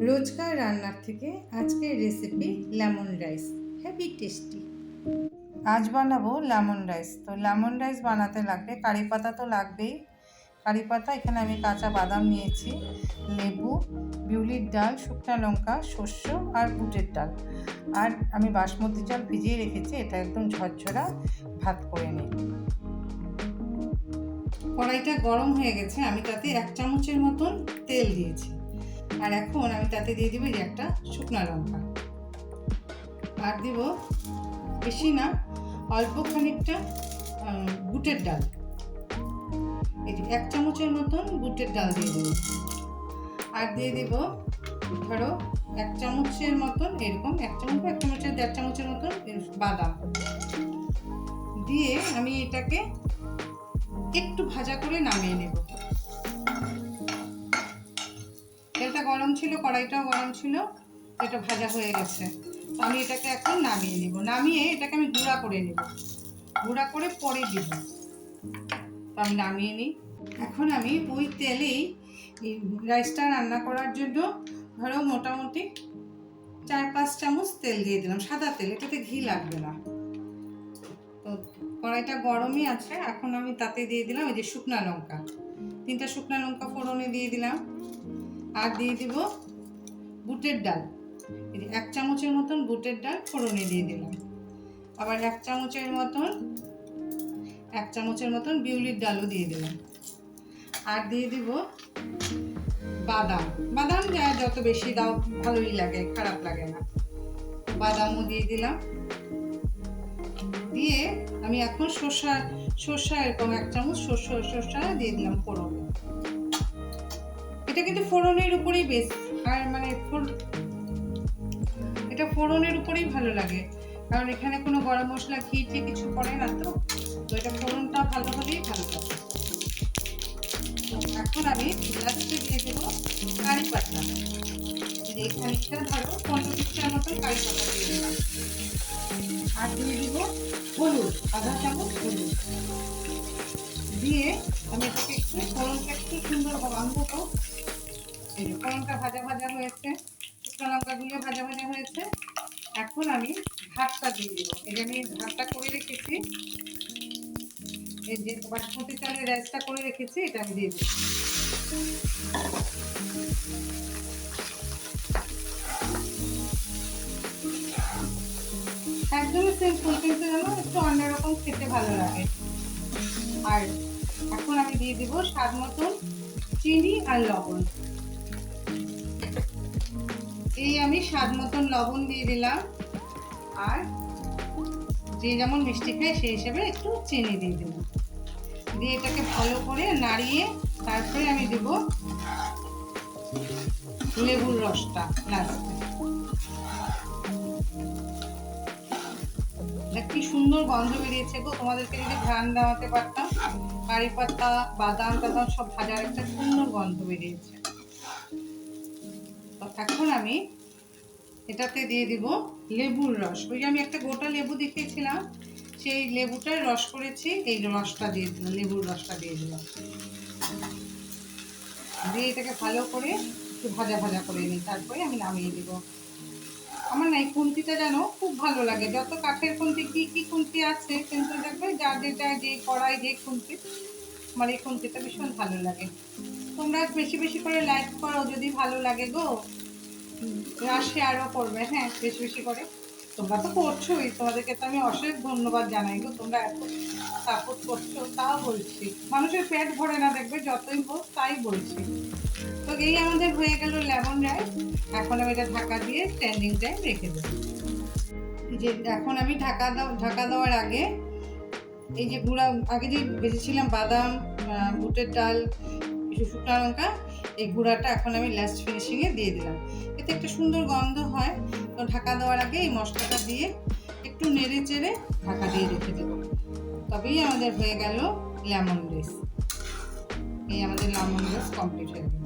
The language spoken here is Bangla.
রোজকার রান্নার থেকে আজকের recipe lemon rice, heavy tasty. আজ বানাবো লেমন রাইস। তো লেমন রাইস বানাতে লাগবে কারি পাতা, তো লাগবেই। কারি পাতা, এখানে আমি কাঁচা বাদাম নিয়েছি, লেবু, বিউলির ডাল, শুকনো লঙ্কা, শস্য আর বুটের ডাল। আর আমি বাসমতি চাল ভিজিয়ে রেখেছি, এটা একদম ঝরঝরা ভাত করে নিই। কড়াইটা গরম হয়ে গেছে, আমি তাতে 1 চামচের মতন তেল দিয়েছি। আর এখন আমি তাতে দিয়ে দিব যে একটা শুকনো লঙ্কা, আর দিব বেশি না, অল্প খানিকটা বুটের ডাল। এই যে 1 চামচের মতন বুটের ডাল দিয়ে দেব। আর দিয়ে দেব ধরো 1 চামচের মতন, এরকম 1 চামচ 1 চামচের 1.5 চামচের মতন বাদাম দিয়ে আমি এটাকে একটু ভাজা করে নামিয়ে নেব। তেলটা গরম ছিল, কড়াইটাও গরম ছিল, এটা ভাজা হয়ে গেছে। আমি এটাকে এখন নামিয়ে নেব। নামিয়ে এটাকে আমি গুঁড়া করে নেব, গুঁড়া করে পরে দিব। তো আমি নামিয়ে নিই। এখন আমি ওই তেলেই রাইসটা রান্না করার জন্য ধরো মোটামুটি 4-5 চামচ তেল দিয়ে দিলাম, সাদা তেল, এটাতে ঘি লাগবে না। তো কড়াইটা গরমই আছে, এখন আমি তাতে দিয়ে দিলাম এই যে শুকনো লঙ্কা, 3টা শুকনো লঙ্কা ফোড়নে দিয়ে দিলাম। আর দিয়ে দিব বুটের ডাল, এই যে 1 চামচের মতন বুটের ডাল ফোড়নে দিয়ে দিলাম। আবার 1 চামচের মতন বিউলির ডালও দিয়ে দিলাম। আর দিয়ে দিব বাদাম, বাদাম যত বেশি দাও ভালোই লাগে, খারাপ লাগে না। বাদামও দিয়ে দিলাম। দিয়ে আমি এখন সর্ষা এরকম 1 চামচ সর্ষা দিয়ে দিলাম ফোড়নে। এটা কিন্তু ফোড়নের উপরেই বেশ, আর মানে এটা ফোড়নের উপরেই ভালো লাগে, কারণ এখানে কোনো গরম মশলা ঘি কিছু পড়ে না, তো এটা ফোড়নটা ভালো হলেই ভালো লাগে। এখন আমি লাস্টে দিয়ে দেবো কারি পাতা, এই খানিকটা ধরো 15-20টার মতন কারি পাতা দিয়ে দিলাম। আর দিয়ে দিব হলুদ, 1/2 চামচ হলুদ দিয়ে আমি এটাকে একটু ফোড়নটা একটু সুন্দর বানাবো। তো এই যে ফোড়নটা ভাজা ভাজা হয়েছে, শুকনো লঙ্কাগুলো ভাজা ভাজা হয়েছে। এখন আমি ভাতটা দিয়ে দিব। এই যে আমি ভাতটা করে রেখেছি, এই যে বাসমতি চালের রাইসটা করে রেখেছি, এটা আমি দিয়ে দিই। একদমই সিম্পল, কিন্তু জানো একটু অন্যরকম খেতে ভালো লাগে। আর এখন আমি দিয়ে দিব স্বাদ মতন চিনি আর লবণ। এই আমি স্বাদ মতন লবণ দিয়ে দিলাম, আর যে যেমন মিষ্টি খায় সেই হিসেবে একটু চিনি দিয়ে দিলাম। দিয়ে এটাকে ভালো করে নাড়িয়ে তারপরে আমি দেব লেবুর রসটা লাস্টে। কি সুন্দর গন্ধ বেরিয়েছে গো, তোমাদেরকে যদি ঘ্রাণ দেওয়াতে পারতাম। কারি পাতা, বাদাম টাদাম সব ভাজার একটা সুন্দর গন্ধ বেরিয়েছে। তো এখন আমি এটাতে দিয়ে দিব লেবুর রস। ওই যে আমি একটা গোটা লেবু দেখিয়েছিলাম, সেই লেবুটার রস করেছি, এই রসটা দিয়ে দিলাম, লেবুর রসটা দিয়ে দিলাম। দিয়ে এটাকে ভালো করে একটু ভাজা ভাজা করে নিই, তারপরে আমি নামিয়ে দিব। আমার না এই খুন্তিটা যেন খুব ভালো লাগে, যত কাঠের খুন্তি কি খুন্তি আছে, কিন্তু দেখবে যার যেটা যে কড়াই যে খুন্তি, আমার এই খুন্তিটা ভীষণ ভালো লাগে। তোমরা বেশি বেশি করে লাইক করো যদি ভালো লাগে গো, শেয়ারও করবে, হ্যাঁ বেশি বেশি করে। তোমরা তো করছোই, তোমাদেরকে তো আমি অশেষ ধন্যবাদ জানাই গো, তোমরা এত সাপোর্ট করছো, তাও বলছি। মানুষের পেট ভরে না দেখবে যতই হোক, তাই বলছি। তো এই আমাদের হয়ে গেল লেমন রাইস। এখন আমি এটা ঢাকা দিয়ে স্ট্যান্ডিং টাইম রেখে দেবো। যে এখন আমি ঢাকা দেওয়ার আগে এই যে আগে যে ভেজেছিলাম বাদাম, বুটের ডাল, কিছু শুকনো লঙ্কা, এই গুঁড়াটা এখন আমি লাস্ট ফিনিশিংয়ে দিয়ে দিলাম। এতে একটা সুন্দর গন্ধ হয়। তো ঢাকা দেওয়ার আগে এই মশলাটা দিয়ে একটু নেড়ে চেড়ে ঢাকা দিয়ে রেখে দেবো। তবেই আমাদের হয়ে গেল লেমন রাইস। এই আমাদের লেমন রাইস কমপ্লিট হয়ে গেল।